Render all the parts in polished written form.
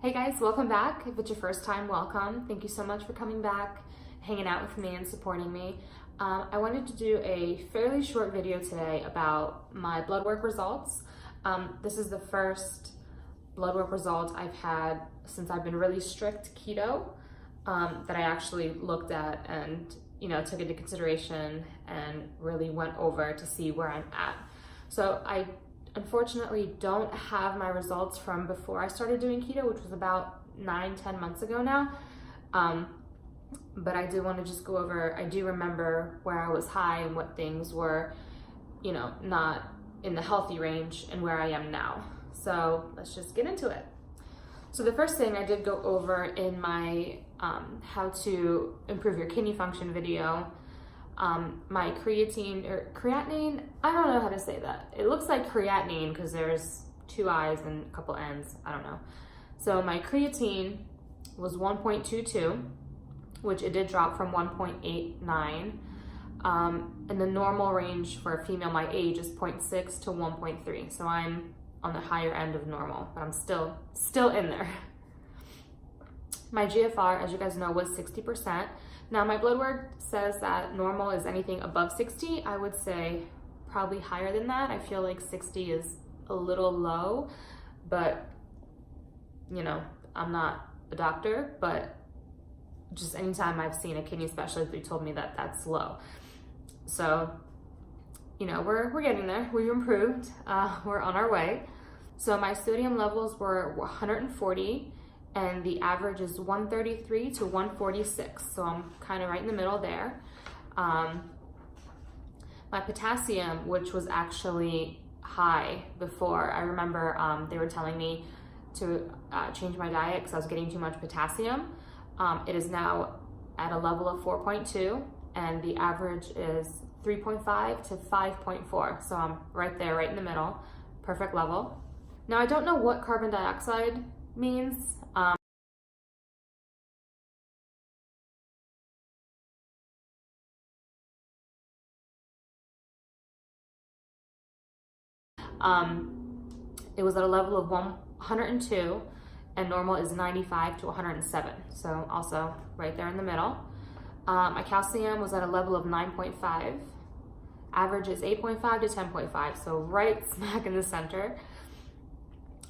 Hey guys, welcome back. If it's your first time, welcome. Thank you so much for coming back, hanging out with me and supporting me. I wanted to do a fairly short video today about my blood work results. This is the first blood work result I've had since I've been really strict keto that I actually looked at and took into consideration and really went over to see where I'm at. So I unfortunately don't have my results from before I started doing keto, which was about 9-10 months ago now. But I do want to just go over, I do remember where I was high and what things were, not in the healthy range and where I am now. So let's just get into it. So the first thing I did go over in my how to improve your kidney function video, my creatinine, I don't know how to say that. It looks like creatinine because there's 2 I's and a couple N's, I don't know. So my creatine was 1.22, which it did drop from 1.89. And the normal range for a female my age is 0.6 to 1.3. So I'm on the higher end of normal, but I'm still in there. My GFR, as you guys know, was 60%. Now my blood work says that normal is anything above 60. I would say probably higher than that. I feel like 60 is a little low, but I'm not a doctor, but just anytime I've seen a kidney specialist, they told me that that's low. So, we're getting there. We've improved. We're on our way. So my sodium levels were 140. And the average is 133 to 146. So I'm kind of right in the middle there. My potassium, which was actually high before, I remember they were telling me to change my diet because I was getting too much potassium. It is now at a level of 4.2 and the average is 3.5 to 5.4. So I'm right there, right in the middle, perfect level. Now I don't know what carbon dioxide means. It was at a level of 102 and normal is 95 to 107. So also right there in the middle. My calcium was at a level of 9.5. Average is 8.5 to 10.5. So right smack in the center.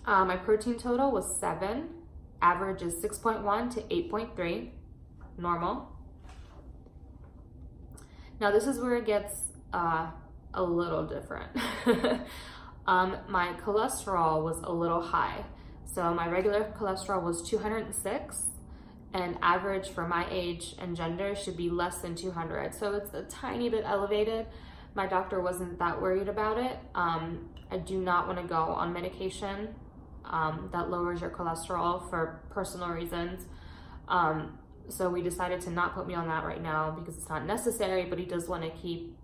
My protein total was 7. Average is 6.1 to 8.3. Normal. Now this is where it gets a little different. My cholesterol was a little high. So my regular cholesterol was 206 and average for my age and gender should be less than 200. So it's a tiny bit elevated. My doctor wasn't that worried about it. I do not want to go on medication that lowers your cholesterol for personal reasons. So we decided to not put me on that right now because it's not necessary, but he does want to keep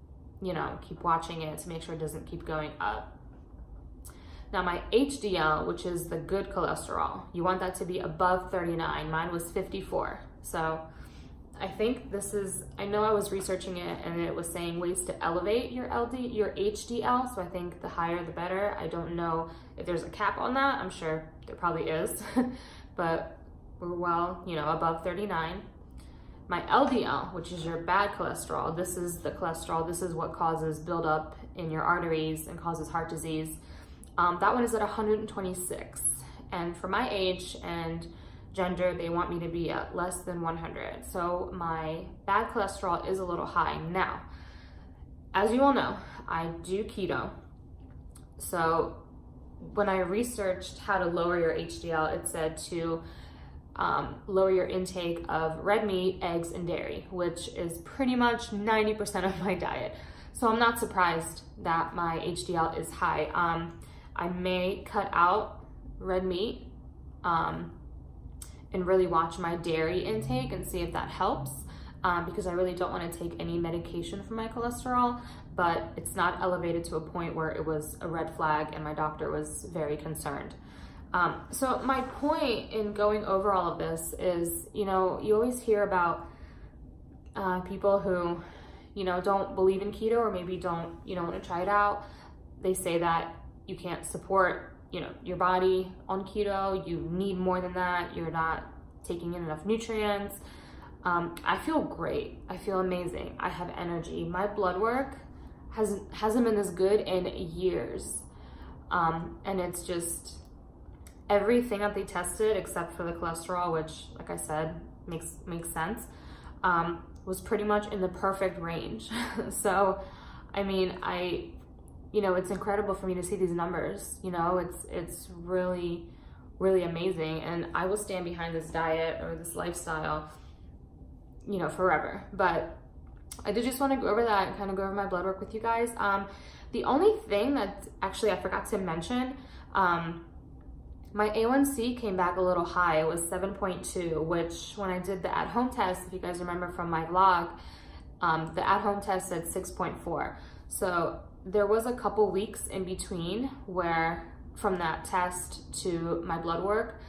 watching it to make sure it doesn't keep going up. Now my HDL, which is the good cholesterol, you want that to be above 39. Mine was 54. So I think I know I was researching it and it was saying ways to elevate your HDL. So I think the higher the better. I don't know if there's a cap on that. I'm sure there probably is, but we're well, above 39. My LDL, which is your bad cholesterol, this is the cholesterol, this is what causes buildup in your arteries and causes heart disease. That one is at 126. And for my age and gender, they want me to be at less than 100. So my bad cholesterol is a little high. Now, as you all know, I do keto. So when I researched how to lower your HDL, it said to lower your intake of red meat, eggs, and dairy, which is pretty much 90% of my diet. So I'm not surprised that my HDL is high. I may cut out red meat and really watch my dairy intake and see if that helps because I really don't want to take any medication for my cholesterol, but it's not elevated to a point where it was a red flag and my doctor was very concerned. So my point in going over all of this is, you always hear about people who, don't believe in keto or maybe don't want to try it out. They say that you can't support you know, your body on keto, you need more than that. You're not taking in enough nutrients. I feel great. I feel amazing. I have energy. My blood work hasn't been this good in years. And it's just everything that they tested except for the cholesterol, which, like I said, makes sense, was pretty much in the perfect range. So, I mean, you know, it's incredible for me to see these numbers. You know, it's really, really amazing. And I will stand behind this diet or this lifestyle, you know, forever. But I did just want to go over that and kind of go over my blood work with you guys. The only thing that actually I forgot to mention, my A1C came back a little high. It was 7.2, which when I did the at-home test, if you guys remember from my vlog, the at-home test said 6.4. So there was a couple weeks in between where, from that test to my blood work,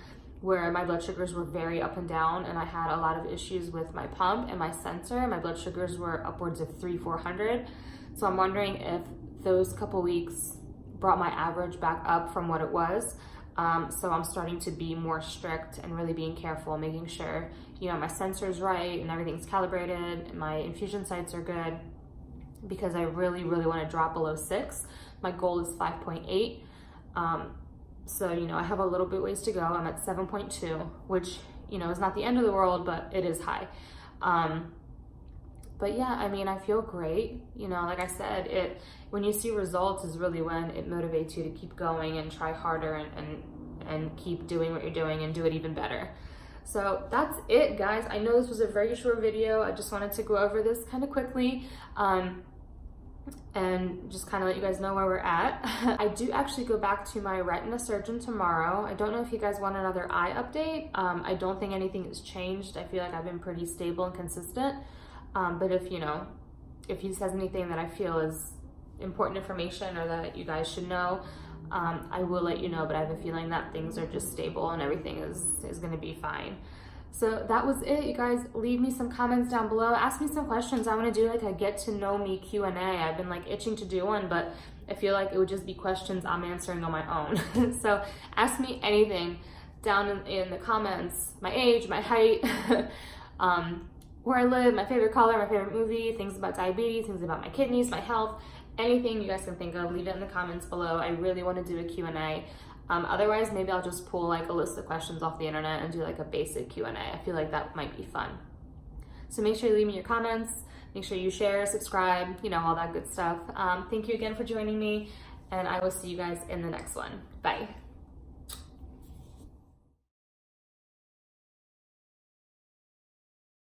where my blood sugars were very up and down, and I had a lot of issues with my pump and my sensor. My blood sugars were upwards of 300-400. So I'm wondering if those couple weeks brought my average back up from what it was. So I'm starting to be more strict and really being careful, making sure, you know, my sensor's right and everything's calibrated and my infusion sites are good, because I really, really want to drop below 6. My goal is 5.8. So, you know, I have a little bit ways to go. I'm at 7.2, which, you know, is not the end of the world, but it is high. But yeah, I mean, I feel great. You know, like I said, when you see results is really when it motivates you to keep going and try harder and keep doing what you're doing and do it even better. So that's it, guys. I know this was a very short video. I just wanted to go over this kind of quickly. And just kind of let you guys know where we're at. I do actually go back to my retina surgeon tomorrow. I don't know if you guys want another eye update. I don't think anything has changed. I feel like I've been pretty stable and consistent. But if, you know, if he says anything that I feel is important information or that you guys should know, I will let you know, but I have a feeling that things are just stable and everything is going to be fine. So that was it, you guys. Leave me some comments down below. Ask me some questions. I want to do like a get to know me Q&A. I've been like itching to do one, but I feel like it would just be questions I'm answering on my own. So ask me anything down in the comments. My age, my height, where I live, my favorite color, my favorite movie, things about diabetes, things about my kidneys, my health, anything you guys can think of, leave it in the comments below. I really want to do a Q&A. Otherwise, maybe I'll just pull like a list of questions off the internet and do like a basic Q&A. I feel like that might be fun. So make sure you leave me your comments, make sure you share, subscribe, you know, all that good stuff. Thank you again for joining me, and I will see you guys in the next one. Bye.